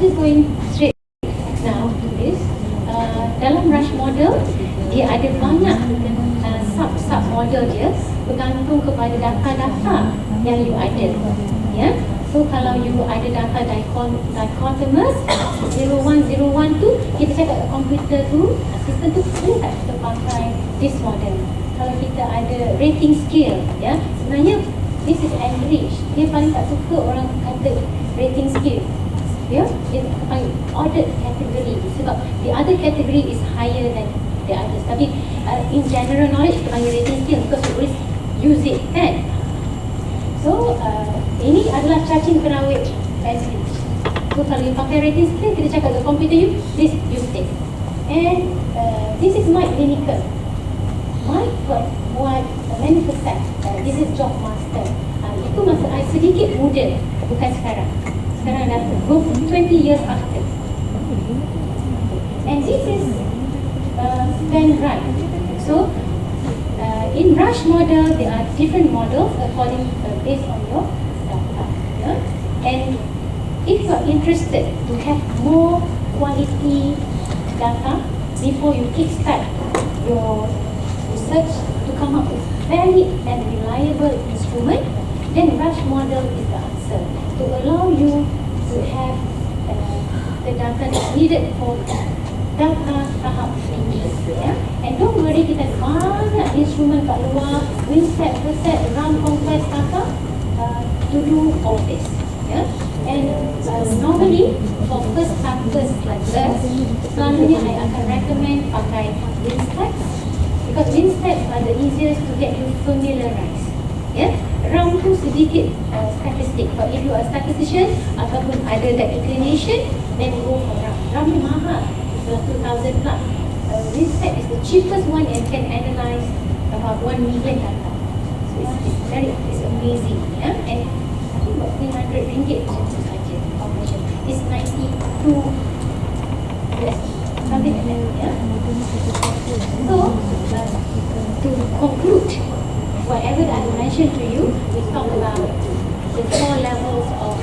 Just going straight now to this. Dalam rasch model, dia ada banyak sub model dia bergantung kepada data-data yang you ada. Ya, so kalau you ada data dichotomous 0101 tu, kita cakap kat komputer tu, sistem tu boleh tak kita pakai this model. Kalau kita ada rating scale, ya, sebenarnya this is enriched. Dia paling tak suka orang kata rating scale. Ya, dia panggil ordered category sebab the other category is higher than the others. Tapi in general knowledge kita panggil rating scale because you always use it, kan? So ini adalah cacing kerawit passage. So kalau you pakai rating scale, kita cakap ke komputer you, please use this. And this is Mike clinical. Mike buat many percent. This is job master. Itu masa I sedikit muda, bukan sekarang. Sekarang dah 20 years after. And this is span right. So in rasch model, there are different models according based on your data. Yeah? And if you are interested to have more quality data before you kickstart your research to come up with valid and reliable instrument, then rasch model is the answer to allow you to have the data that's needed for data tahap tinggi. Yeah? And don't worry, kita ada banyak instrumen kat luar, WinSet, Reset, RAM, Compress data to do all this. Yeah? And normally for first starters like us, selalunya I akan recommend pakai WinSet because WinSet are the easiest to get you familiarized. Yeah? RAM tu sedikit statistik. But if you are a statistician ataupun ada that inclination, then go for RAM. RAM ni mahal, it's 2,000 plus. WinSet is the cheapest one and can analyze about 1 million data. So it's amazing. Yeah? And I think about RM300 macam tu saja. It's 92 US, something like that. Yeah? So to conclude, whatever that I mentioned to you, we talk about the 4 levels of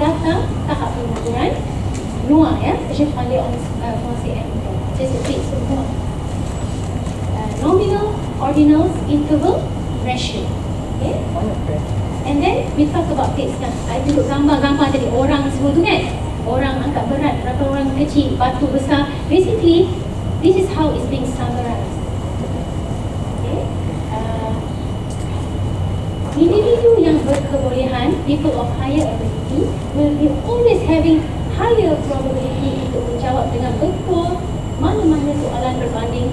data tahap pengukuran. NOA, ya, je parler en français. Je sais semua. Nominal, ordinals, interval, ratio. Okay? And then we talk about this kan. I tunjuk gambar-gambar tadi orang semua tu kan. Orang angkat berat, berapa orang kecil, batu besar. Basically, this is how it's being summarized. individu yang berkebolehan, people of higher ability, will be always having higher probability untuk menjawab dengan betul mana-mana soalan berbanding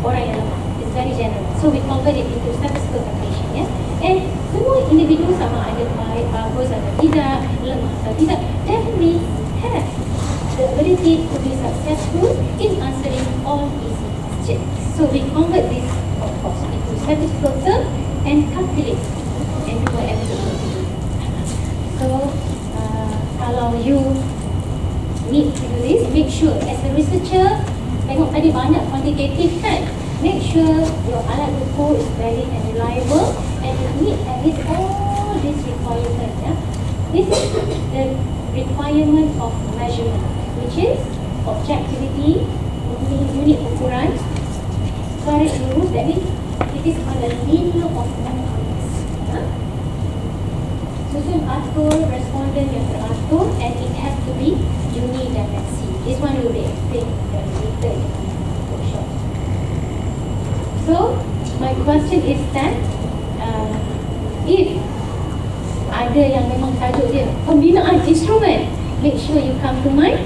orang yang lemah. It's very general. So we convert it into statistical calculation, ya. And semua individu sama ada baik, bagus atau tidak, lemah atau tidak, definitely have the ability to be successful in answering all these questions. So we convert this, of course, into statistical term and calculate and do whatever you need to do. So kalau you need to do this, make sure as a researcher, tengok tadi banyak quantitative kan, make sure your alat ukur is valid and reliable and you meet at least all these requirements. Yeah? This is the requirement of measurement, which is objectivity, unit ukuran, storage rules, that means it is on the linear of mathematics. Susun atur, responden yang teratur, and it has to be unidimensi. This one will be explained later in the workshop. So, my question is that if ada yang memang tajuk dia pembinaan instrumen, make sure you come to my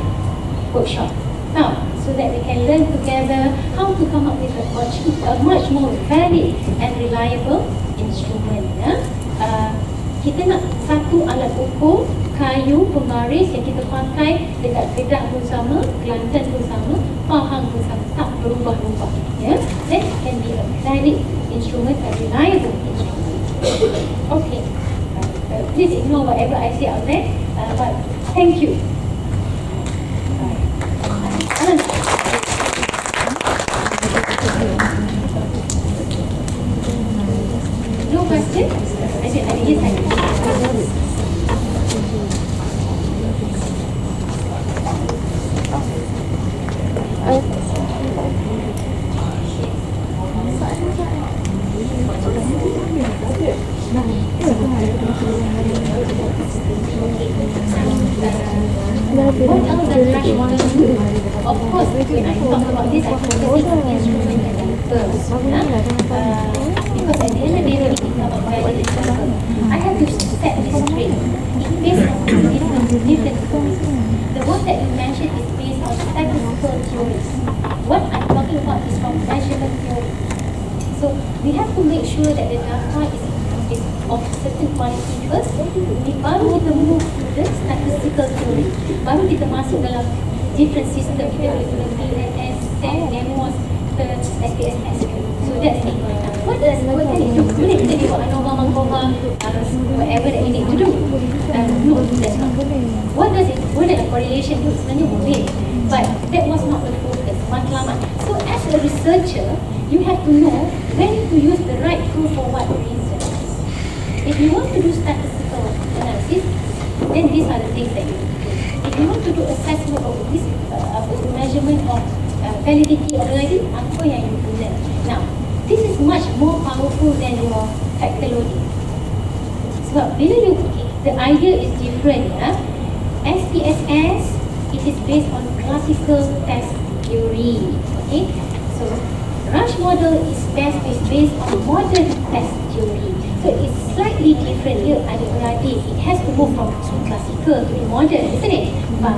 workshop now, so that we can learn together how to come up with a much more valid and reliable instrument. Kita nak satu alat ukur kayu pembaris yang kita pakai dekat Kedah pun sama, Kelantan pun sama, Pahang pun sama, tak berubah-ubah. That can be a valid instrument, a reliable instrument. Okay, please ignore whatever I say out there, but thank you. No question? Yes, I do. What else does rasch model do? Of course, when I talk about this, I focus on instrument and terms. Because at the end of the day, when we think about value system, I have to set this straight. It's based on different theories. The one that you mentioned is based on statistical theories. What I'm talking about is from measurement theory. So we have to make sure that the data is of certain quality first. Baru kita move to the statistical theory. Baru kita masuk dalam different system. Kita boleh guna PNS, SEM, NEMOS, SPSS. So that's it. What can it do? Boleh kita buat ANOVA, MANCOVA, whatever that you need to do. No, that's not. What does a correlation do? Sebenarnya boleh. But that was not the focus. Matlamat. So as a researcher, you have to know when to use the right tool for what reason. If you want to do statistical analysis, then these are the things that you do. If you want to do assessment of this measurement of validity of reliability, apa yang you guna. Now, this is much more powerful than your factor loading. Sebab bila the idea is different. SPSS, it is based on classical test theory. Okay, so rasch model is based on modern test theory. So it's slightly different here, adik-beradik. It has to move from classical to modern, isn't it? But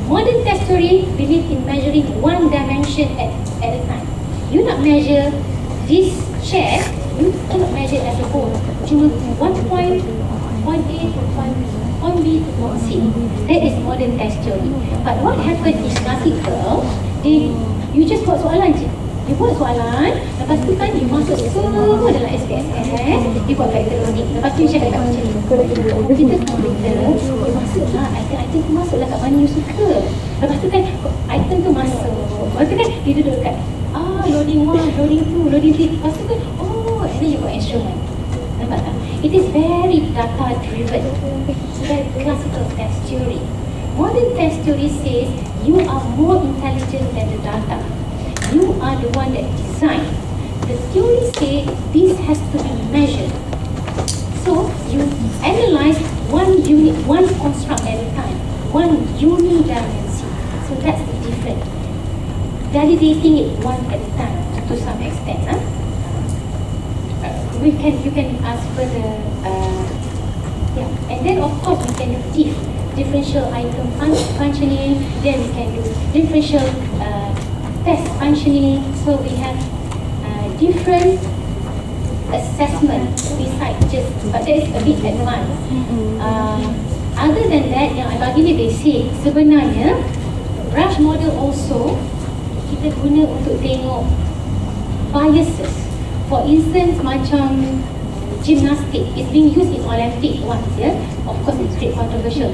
modern test theory believe in measuring one dimension at a time. You nak measure this chair, you cannot measure as a whole. Cuma one point A to point B to point C. That is modern test theory. But what happened is classical, you just buat soalan je. You buat soalan, lepas tu kan you masuk semua dalam SPSS, you buat factor loading. Lepas tu you cakap kat macam ni. Kita komputer, you masuklah item-item tu masuklah kat mana you suka. Lepas tu kan item tu masuk. Lepas tu kan you duduk kat loading 1, loading 2, loading 3. Lepas tu kan and then you buat instrument. Nampak tak? It is very data driven. Very classical test theory. Modern test theory says you are more intelligent than the data. You are the one that design. The theory says this has to be measured. So you analyze one unit, one construct at a time, one unidimension. So that's the difference. Validating it one at a time to some extent. you can ask further. Yeah, and then of course we can do differential item functioning. Then we can do differential test functioning. So we have different assessment besides just, but that is a bit advanced. Other than that, yang I bagi ni basic. Sebenarnya rasch model also kita guna untuk tengok biases. For instance, macam gymnastic is being used in Olympic once, yeah. Of course, it's great controversial.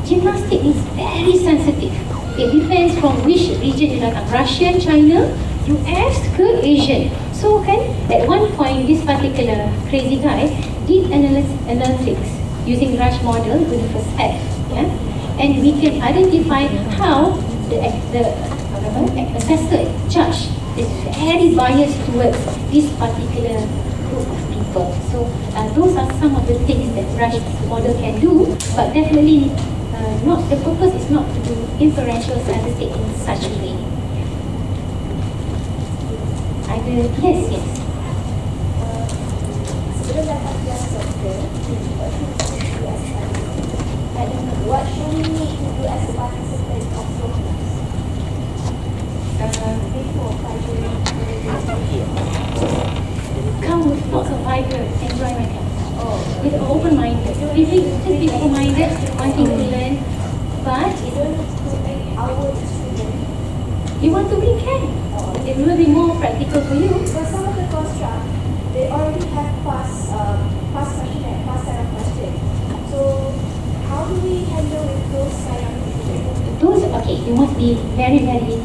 Gymnastic is very sensitive. It depends from which region you datang. Russian, China, US ke Asian. So kan, at one point, this particular crazy guy did analytics using rasch model with the first step, yeah. And we can identify how the assessor judge is very biased towards this particular group of people. So those are some of the things that rasch model can do, but definitely not. The purpose is not to do inferential statistics in such a way. Either yes. What should we need to do as a participant of your class? Before Come with lots of vigor, enjoy my class. With open-minded. Just be open-minded, wanting to learn, but you want to be can. It will be more practical for you. For some of the construct, they already have past question and past set of questions. So how do we handle with those kind of questions? Those, okay, you must be very, very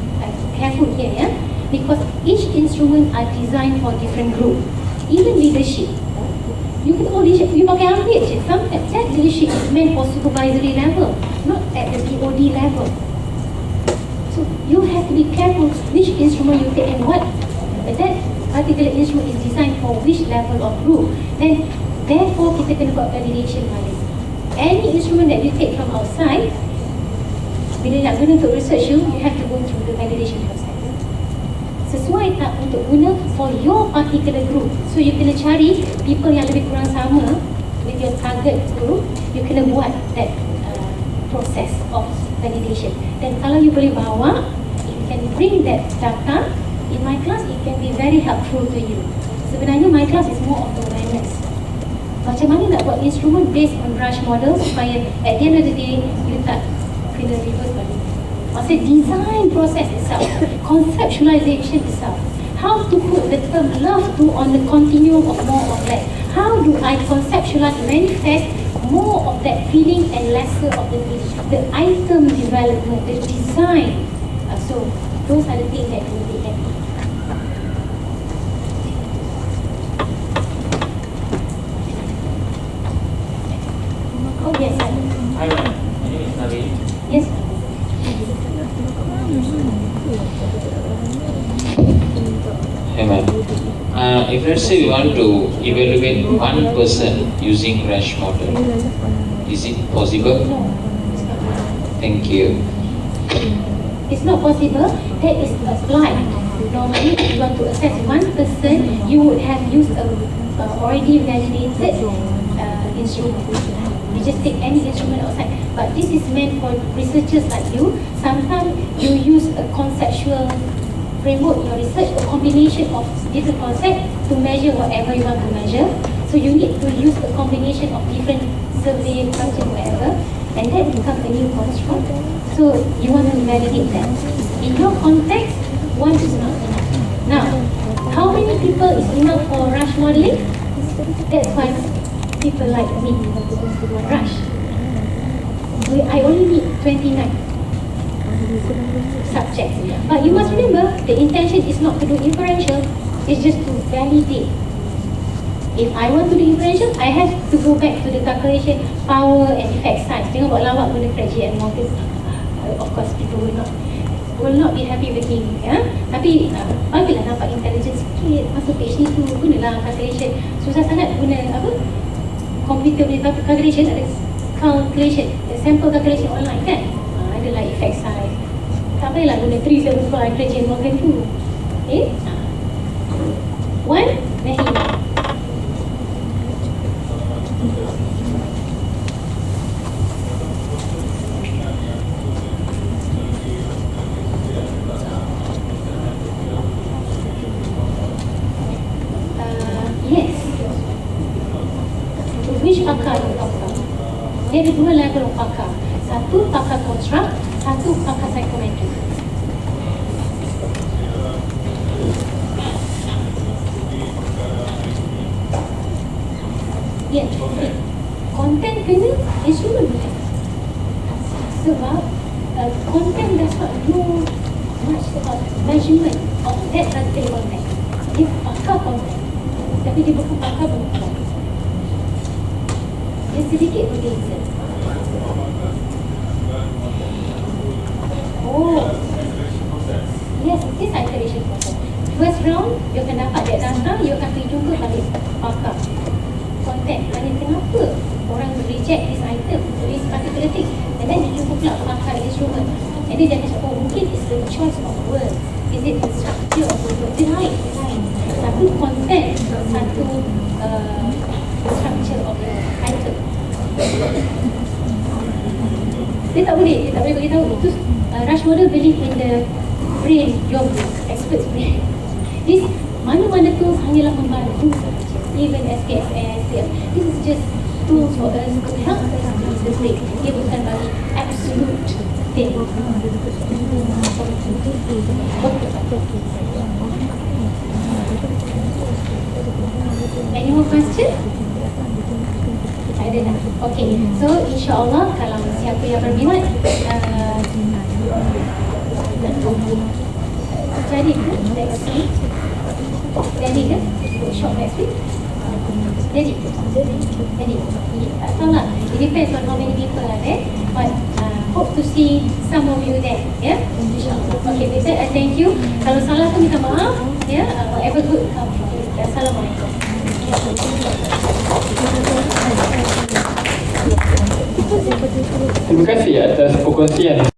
careful here, yeah? Because each instrument are designed for different group. Even leadership. You can all leadership, you pakai ambil je. Sometimes that leadership is meant for supervisory level, not at the POD level. So you have to be careful which instrument you take and what that particular instrument is designed for which level of group. Then therefore kita kena buat validation balik. Any instrument that you take from outside, bila nak guna untuk research you have to go through the validation process. Sesuai tak untuk guna for your particular group. So you kena cari people yang lebih kurang sama with your target group. You kena buat that process of validation. Dan kalau you boleh bawa, you can bring that data in my class, it can be very helpful to you. Sebenarnya my class is more of awareness. Macam mana nak buat instrument based on rasch model supaya at the end of the day you tak kena reverse balik. Maksudnya design process itself, conceptualization itself. How to put the term love to on the continuum of more of that. How do I conceptualize, manifest more of that feeling and lesser of the feeling. The item development, the design. So those are the things that we look at. Oh yes. Hi, my name is Naveen. Yes. Hey, ma'am. If let's say we want to evaluate one person using rasch model, is it possible? No. Thank you. It's not possible. That is applied. Normally, if you want to assess one person, you would have used a already validated instrument. You just take any instrument outside. But this is meant for researchers like you. Sometimes you use a conceptual framework in your research, a combination of different concepts to measure whatever you want to measure. So you need to use a combination of different survey, function, whatever, and that becomes a new construct. So you want to validate that. In your context, one is not enough. Now, how many people is enough for rasch modeling? That's why people like me rasch. I only need 29 subjects. But you must remember, the intention is not to do inferential, it's just to validate. If I want to do inferential, I have to go back to the calculation, power and effect size. Jangan buat lawak guna Freddy and Morgan. Of course, people will not be happy with him. Ya? Tapi bagilah nampak intelligence sikit. Masuk PhD tu, gunalah calculation. Susah sangat guna apa? Computer punya calculation, ada calculation, sample calculation online kan? Adalah effect size. Tak payahlah guna 375 Freddy and Morgan tu. Okay? One, dah hilang. which pakar you talk about? Dia ada dua level of pakar. Satu pakar construct, satu pakar psychometric. Ya, content kena instrument bukan. Sebab content does not know much about measurement of that particular content. Dia pakar content, tapi dia bukan pakar bentuk. Dia sedikit berbeza. Oh, yes, it is iteration process. First round, you akan dapat that data, you akan pergi jumpa balik pakar content. Hanya kenapa orang reject this item, this particular thing, and then dia jumpa pula pakar instrument. And then dia akan cakap, oh mungkin it's the choice of words, is it the structure of the word. Dia lain. Satu content, satu structure of the item. Dia tak boleh beritahu itu. Rasch model believe in the brain, your expert's brain. This mana-mana tools hanyalah membantu sahaja. Even SKSS, this is just tools for us to help us use the brain. Dia bukan bagi absolute thing. Any more question? Tak ada dah. Okay, so insyaAllah kalau siapa yang berminat jadi ke next week? Jadi ke workshop next week? Jadi? Tak tahu lah. It depends on how many people are there. But hope to see some of you there. Ya? InsyaAllah. Okay, with that, thank you. Kalau salah tu minta maaf. Ya, whatever good come from you. Assalamualaikum. Terima kasih atas perkongsian